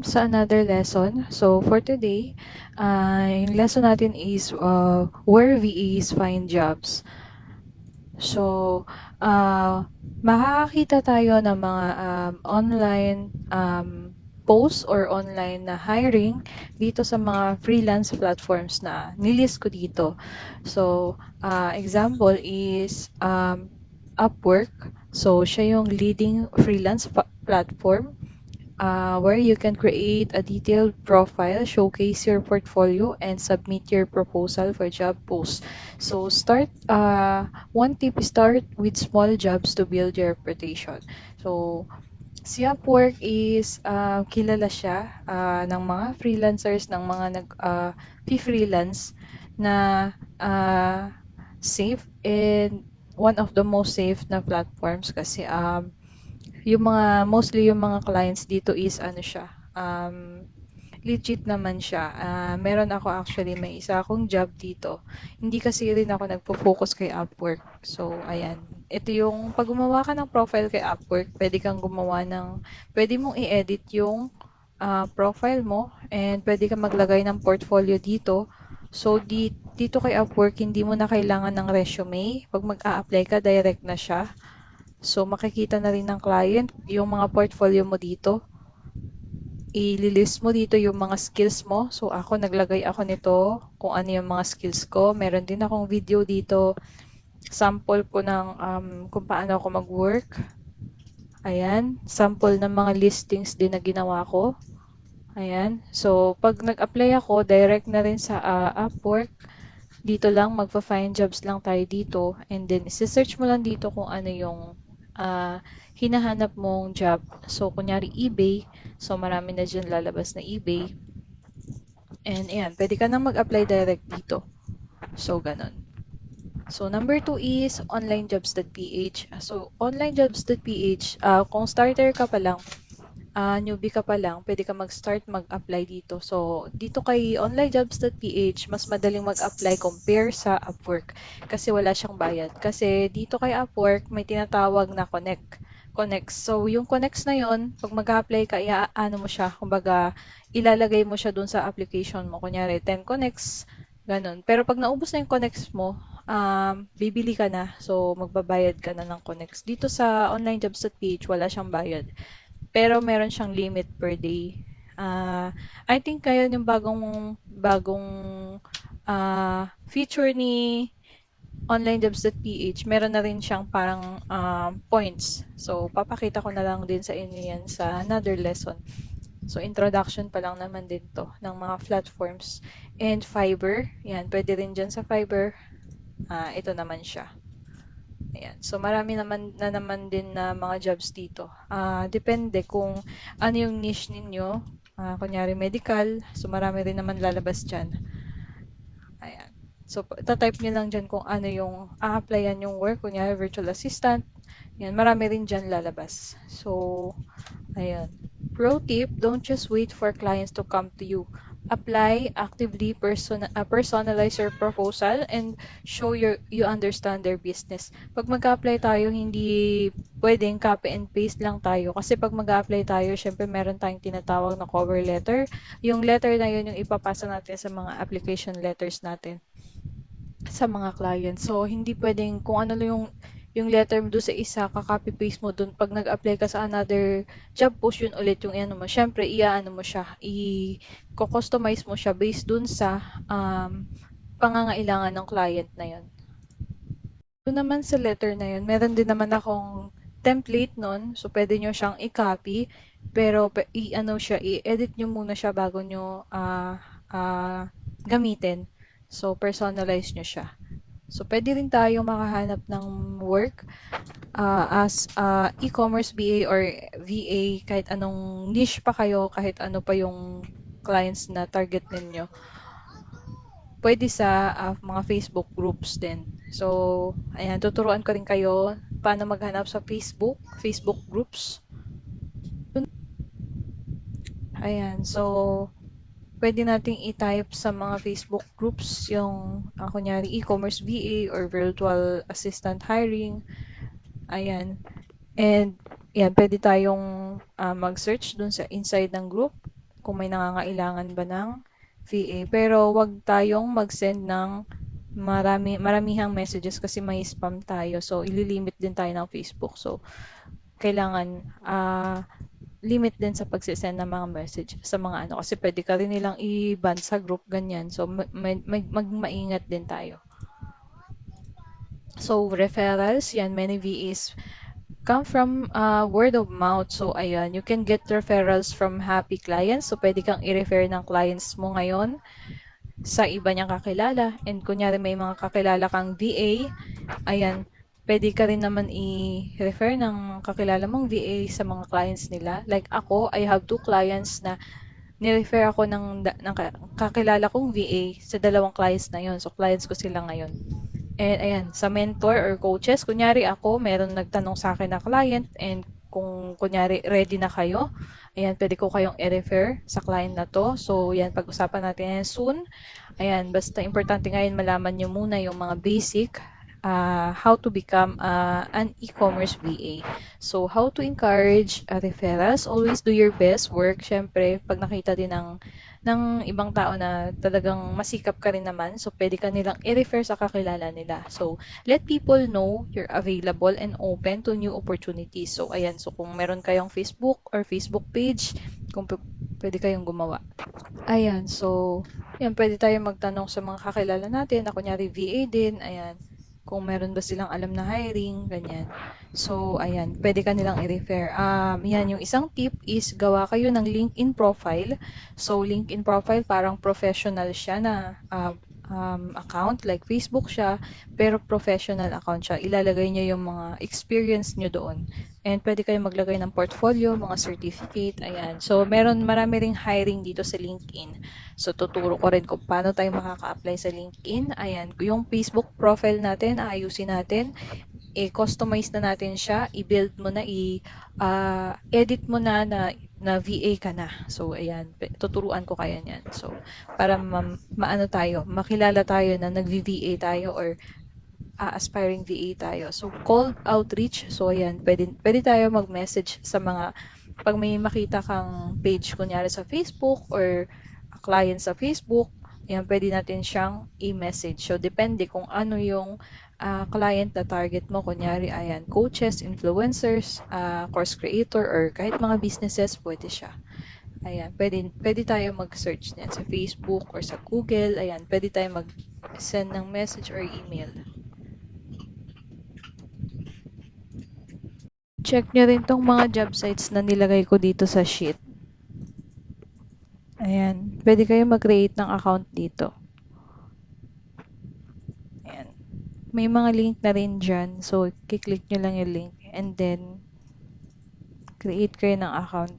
Sa another lesson. So for today, yung lesson natin is where VAs find jobs. So, makakakita tayo ng mga online posts or online na hiring dito sa mga freelance platforms na nilist ko dito. So, example is Upwork. So, siya yung leading freelance platform where you can create a detailed profile, showcase your portfolio, and submit your proposal for job posts. So one tip is start with small jobs to build your reputation. So, si Upwork is kilala siya ng mga freelancers, ng mga freelance na safe and one of the most safe na platforms kasi mostly yung mga clients dito is ano siya, legit naman siya. Meron ako actually, may isa akong job dito. Hindi kasi rin ako nagpo-focus kay Upwork. So, ayan. Ito yung, pag gumawa ka ng profile kay Upwork, pwede mong i-edit yung profile mo and pwede kang maglagay ng portfolio dito. So, dito kay Upwork, hindi mo na kailangan ng resume. Pag mag-a-apply ka, direct na siya. So, makikita na rin ng client yung mga portfolio mo dito. I-list mo dito yung mga skills mo. So, naglagay ako nito kung ano yung mga skills ko. Meron din akong video dito, sample ko ng kung paano ako mag-work. Ayan, sample ng mga listings din na ginawa ko. Ayan. So, pag nag-apply ako, direct na rin sa Upwork. Dito lang, magpa-find jobs lang tayo dito. And then, isi-search mo lang dito kung ano yung hinahanap mong job. So, kunyari eBay. So, marami na dyan lalabas na eBay. And ayan, pwede ka nang mag-apply direct dito. So, ganun. So, number two is onlinejobs.ph. So, onlinejobs.ph, kung starter ka pa lang, newbie ka pa lang, pwede ka mag-start mag-apply dito. So, dito kay onlinejobs.ph, mas madaling mag-apply compare sa Upwork kasi wala siyang bayad. Kasi dito kay Upwork, may tinatawag na connects. So, yung connects na yon, pag mag-apply ka, ano mo siya, kumbaga, ilalagay mo siya dun sa application mo. Kunyari, 10 connects, ganun. Pero pag naubos na yung connects mo, bibili ka na. So, magbabayad ka na ng connects. Dito sa onlinejobs.ph, wala siyang bayad. Pero meron siyang limit per day. I think kaya yung bagong bagong feature ni onlinejobs.ph, meron na rin siyang parang points. So, papakita ko na lang din sa inyo yan sa another lesson. So, introduction pa lang naman din to ng mga platforms. And Fiverr, yan, pwede rin dyan sa Fiverr. Ito naman siya. Ayan. So, marami naman din na mga jobs dito. Depende kung ano yung niche ninyo. Kunyari medical, so marami rin naman lalabas dyan. Ayan. So, tatype nyo lang dyan kung ano yung a-applyan yung work. Kunyari virtual assistant. Yan, marami rin dyan lalabas. So, ayan. Pro tip, don't just wait for clients to come to you. Apply actively, personalize your proposal, and show you understand their business. Pag mag-apply tayo, hindi pwedeng copy and paste lang tayo. Kasi pag mag-apply tayo, syempre meron tayong tinatawag na cover letter. Yung letter na yun yung ipapasa natin sa mga application letters natin sa mga clients. So, hindi pwedeng kung ano lang yung letter mo doon sa isa, ka-copy paste mo doon. Pag nag-apply ka sa another job post, yun ulit yung ano mo. Syempre, iaano mo siya, i-customize mo siya based doon sa pangangailangan ng client na yun. Doon naman sa letter na yun, meron din naman akong template nun. So, pwede nyo siyang i-copy. Pero, i-edit nyo muna siya bago nyo gamitin. So, personalize nyo siya. So, pwede rin tayong makahanap ng work as e-commerce BA or VA, kahit anong niche pa kayo, kahit ano pa yung clients na target ninyo. Pwede sa mga Facebook groups din. So, ayan, tuturuan ko rin kayo paano maghanap sa Facebook groups. Ayan, so, pwede nating i-type sa mga Facebook groups yung, kunyari, e-commerce VA or virtual assistant hiring. Ayan. And, yan, pwede tayong mag-search dun sa inside ng group. kung may nangangailangan ba ng VA. Pero wag tayong mag-send ng maramihang messages kasi may spam tayo. So, ililimit din tayo ng Facebook. So, kailangan limit din sa pagsisend ng mga message sa mga ano kasi pwede ka rin nilang i-ban sa group ganyan. So, maingat din tayo. So, referrals, yan, many VAs come from word of mouth. So, ayan, you can get referrals from happy clients. So, pwede kang i-refer ng clients mo ngayon sa iba niyang kakilala. And kunyari may mga kakilala kang VA, ayan, pwede ka rin naman i-refer ng kakilala mong VA sa mga clients nila. Like ako, I have two clients na ni-refer ako ng kakilala kong VA sa dalawang clients na yon. So, clients ko sila ngayon. And ayan, sa mentor or coaches, kunyari ako, meron nagtanong sa akin na client and kung kunyari ready na kayo, ayan, pwede ko kayong i-refer sa client na to. So, yan, pag-usapan natin yan soon. Ayan, basta importante ngayon malaman nyo muna yung mga basic how to become an e-commerce VA. So, how to encourage referrals. Always do your best work. Siyempre, pag nakita din ng ibang tao na talagang masikap ka rin naman, so pwede ka nilang i-refer sa kakilala nila. So, let people know you're available and open to new opportunities. So, ayan. So, kung meron kayong Facebook or Facebook page, kung pwede kayong gumawa. Ayan, so, yan, pwede tayo magtanong sa mga kakilala natin na kunyari VA din, ayan, kung meron ba silang alam na hiring, ganyan. So, ayan, pwede ka nilang i-refer. Yan, yung isang tip is gawa kayo ng LinkedIn profile. So, LinkedIn profile parang professional siya na account, like Facebook siya, pero professional account siya. Ilalagay niyo yung mga experience niyo doon. And pwede kayo maglagay ng portfolio, mga certificate, ayan. So, marami ring hiring dito sa LinkedIn. So, tuturo ko rin kung paano tayo makaka-apply sa LinkedIn. Ayan, yung Facebook profile natin, ayusin natin. I-customize na natin siya, i-build mo na, edit mo na VA ka na. So, ayan, tuturuan ko kaya niyan. So, para maano tayo, makilala tayo na nag-VA tayo or aspiring VA tayo. So, cold outreach. So, ayan, pwede tayo mag-message sa mga, pag may makita kang page, kunyari sa Facebook or a client sa Facebook, ayan, pwede natin siyang i-message. So, depende kung ano yung client na target mo. Kunyari, ayan, coaches, influencers, course creator, or kahit mga businesses, pwede siya. Ayan, pwede tayo mag-search niyan sa Facebook or sa Google. Ayan, pwede tayo mag-send ng message or email. Check nyo rin tong mga job sites na nilagay ko dito sa sheet. Ayan. Pwede kayo mag-create ng account dito. Ayan. May mga link na rin dyan. So, kiklik nyo lang yung link. And then, create kayo ng account.